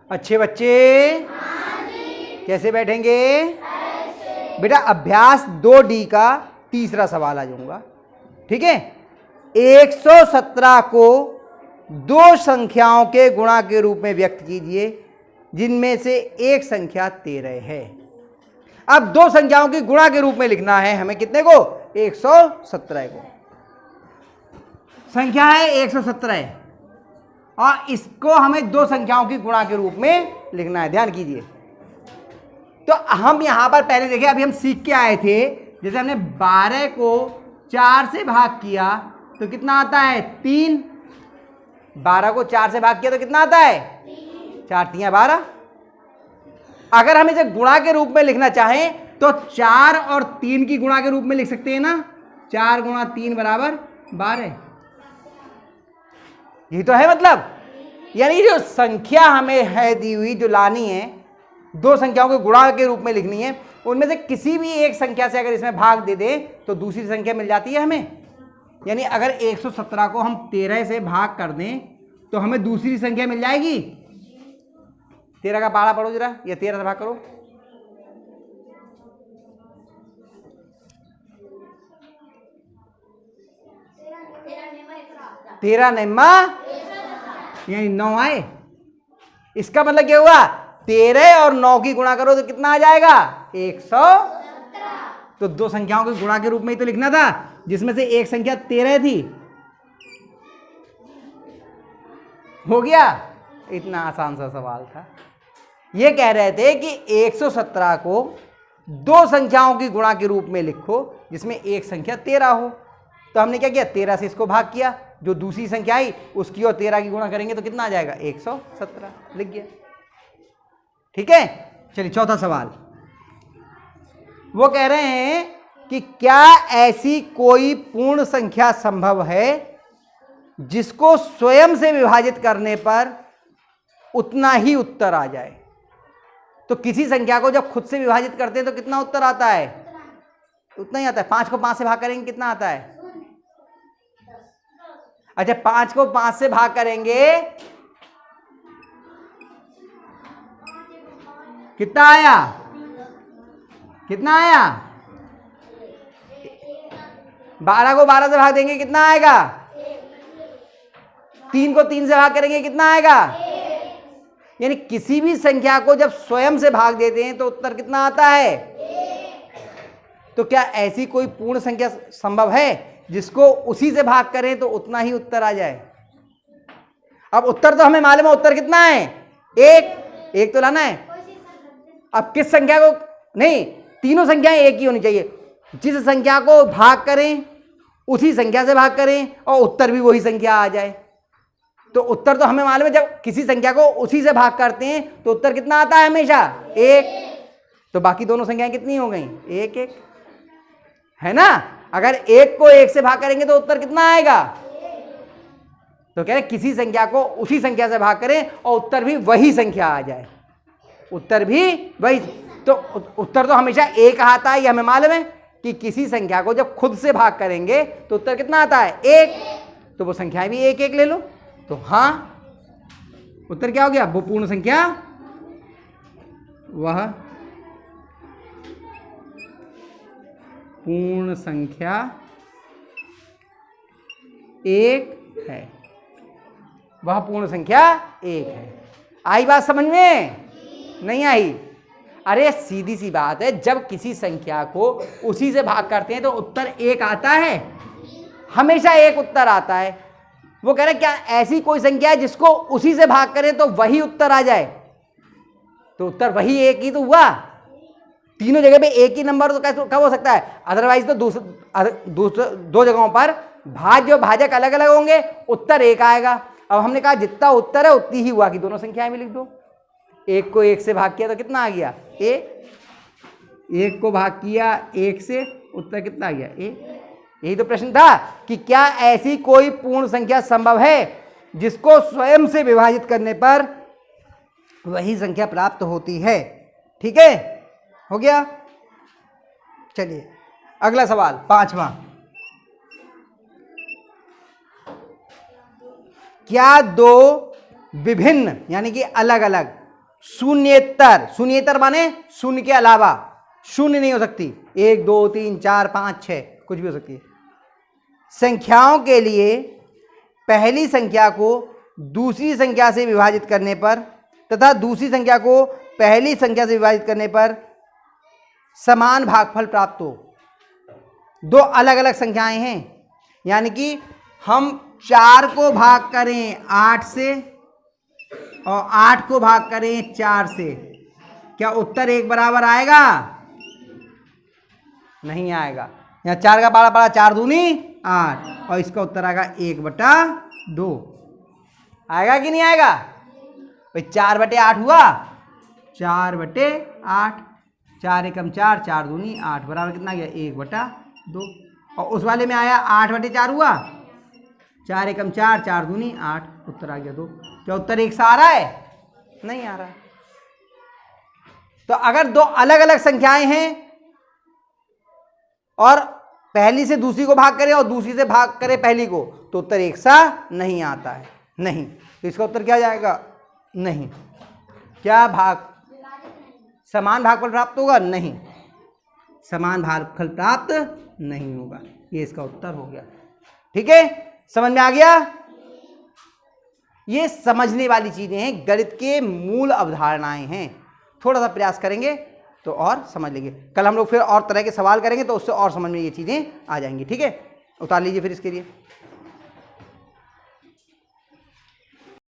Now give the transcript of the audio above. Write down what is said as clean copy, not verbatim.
अच्छे बच्चे कैसे बैठेंगे? बेटा अभ्यास 2D का तीसरा सवाल आ जाऊंगा। ठीक है, 117 को दो संख्याओं के गुणा के रूप में व्यक्त कीजिए जिनमें से एक संख्या 13 है। अब दो संख्याओं की गुणा के रूप में लिखना है हमें, कितने को? 117 को। संख्या है 117 और इसको हमें दो संख्याओं की गुणा के रूप में लिखना है। ध्यान कीजिए, तो हम यहां पर पहले देखें, अभी हम सीख के आए थे, जैसे हमने 12 को 4 से भाग किया तो कितना आता है? 3। 12 को 4 से भाग किया तो कितना आता है? 4 3 12। अगर हम इसे गुणा के रूप में लिखना चाहें तो 4 और 3 की गुणा के रूप में लिख सकते हैं ना। 4 गुणा 3 बराबर 12। यही तो है मतलब, यानी जो संख्या हमें है दी हुई, जो लानी है, दो संख्याओं के गुणा के रूप में लिखनी है, उनमें से किसी भी एक संख्या से अगर इसमें भाग दे दें तो दूसरी संख्या मिल जाती है हमें। यानी अगर 117 को हम 13 से भाग कर दें तो हमें दूसरी संख्या मिल जाएगी। 13 का पहाड़ा पढ़ो जरा, या 13 से भाग करो। तेरह निम्मा यानी 9 आए। इसका मतलब क्या हुआ? 13 और 9 की गुणा करो तो कितना आ जाएगा? 117। तो दो संख्याओं के गुणा के रूप में ही तो लिखना था, जिसमें से एक संख्या 13 थी। हो गया? इतना आसान सा सवाल था। ये कह रहे थे कि 117 को दो संख्याओं की गुणा के रूप में लिखो जिसमें एक संख्या 13 हो। तो हमने क्या किया? 13 से इसको भाग किया, जो दूसरी संख्या आई उसकी और 13 की गुणा करेंगे तो कितना आ जाएगा? 117। लिख गया। ठीक है, चलिए चौथा सवाल। वो कह रहे हैं कि क्या ऐसी कोई पूर्ण संख्या संभव है जिसको स्वयं से विभाजित करने पर उतना ही उत्तर आ जाए? तो किसी संख्या को जब खुद से विभाजित करते हैं तो कितना उत्तर आता है? उतना ही आता है। 5 को 5 से भाग करेंगे कितना आता है? अच्छा, 5 को 5 से भाग करेंगे कितना आया? कितना आया? 12 को 12 से भाग देंगे कितना आएगा? 3 को 3 से भाग करेंगे कितना आएगा? यानी किसी भी संख्या को जब स्वयं से भाग देते हैं तो उत्तर कितना आता है? तो क्या ऐसी कोई पूर्ण संख्या संभव है जिसको उसी से भाग करें तो उतना ही उत्तर आ जाए? अब उत्तर तो हमें मालूम है, उत्तर कितना है? एक तो लाना है। अब किस संख्या को? नहीं, तीनों संख्याएं एक ही होनी चाहिए। जिस संख्या को भाग करें उसी संख्या से भाग करें और उत्तर भी वही संख्या आ जाए। तो उत्तर तो हमें मालूम है, जब किसी संख्या को उसी से भाग करते हैं तो उत्तर कितना आता है? हमेशा 1। तो बाकी दोनों संख्याएं कितनी हो गई? 1 1 है ना। अगर 1 को 1 से भाग करेंगे तो उत्तर कितना आएगा? तो कह रहे किसी संख्या को उसी संख्या से भाग करें और उत्तर भी वही संख्या आ जाए। उत्तर भी वही, तो उत्तर तो हमेशा 1 आता है, ये हमें मालूम है कि किसी संख्या को जब खुद से भाग करेंगे तो उत्तर कितना आता है? 1। तो वो संख्याएं भी 1 1 ले लो। तो हाँ, उत्तर क्या हो गया? वो पूर्ण संख्या, वह पूर्ण संख्या 1 है। वह पूर्ण संख्या 1 है। आई बात समझ में? नहीं आई? अरे सीधी सी बात है, जब किसी संख्या को उसी से भाग करते हैं तो उत्तर 1 आता है, हमेशा 1 उत्तर आता है। वो कह रहे क्या ऐसी कोई संख्या है जिसको उसी से भाग करें तो वही उत्तर आ जाए? तो उत्तर वही 1 ही तो हुआ। तीनों जगह पे एक ही नंबर तो कैसे कब हो सकता है? अदरवाइज तो दूसरे दो जगहों पर भाज्य भाजक अलग अलग होंगे, उत्तर 1 आएगा। अब हमने कहा जितना उत्तर है उतनी ही हुआ कि दोनों संख्याएं भी लिख दो। 1 को 1 से भाग किया तो कितना आ गया? 1 को भाग किया 1 से, उत्तर कितना आ गया? 1। यही तो प्रश्न था कि क्या ऐसी कोई पूर्ण संख्या संभव है जिसको स्वयं से विभाजित करने पर वही संख्या प्राप्त होती है। ठीक है, हो गया। चलिए अगला सवाल, 5वां। क्या दो विभिन्न यानी कि अलग अलग शून्येतर, शून्येतर माने शून्य के अलावा, शून्य नहीं हो सकती, 1 2 3 4 5 6 कुछ भी हो सकती है। संख्याओं के लिए पहली संख्या को दूसरी संख्या से विभाजित करने पर तथा दूसरी संख्या को पहली संख्या से विभाजित करने पर समान भागफल प्राप्त हो। दो अलग अलग संख्याएं हैं, यानी कि हम 4 को भाग करें 8 से और 8 को भाग करें 4 से, क्या उत्तर एक बराबर आएगा? नहीं आएगा। यहाँ 4 का पारा पड़ा 4 दूनी 8 और इसका उत्तर आएगा 1/2। आएगा कि नहीं आएगा भाई? 4/8 हुआ, 4/8, 4 एकम 4, 4 दूनी 8 बराबर कितना गया? 1/2। और उस वाले में आया 8/4 हुआ, 4 एकम 4, 4 दूनी 8, उत्तर आ गया 2। क्या उत्तर एक सा आ रहा है? नहीं आ रहा। तो अगर दो अलग अलग संख्याएं हैं और पहली से दूसरी को भाग करें और दूसरी से भाग करें पहली को, तो उत्तर एक सा नहीं आता है, नहीं। तो इसका उत्तर क्या जाएगा? नहीं। क्या समान भागफल प्राप्त होगा? नहीं, समान भागफल प्राप्त नहीं होगा। ये इसका उत्तर हो गया। ठीक है, समझ में आ गया? ये समझने वाली चीजें हैं, गणित के मूल अवधारणाएं हैं। थोड़ा सा प्रयास करेंगे तो और समझ लेंगे। कल हम लोग फिर और तरह के सवाल करेंगे तो उससे और समझ में ये चीजें आ जाएंगी। ठीक है, उतार लीजिए फिर इसके लिए।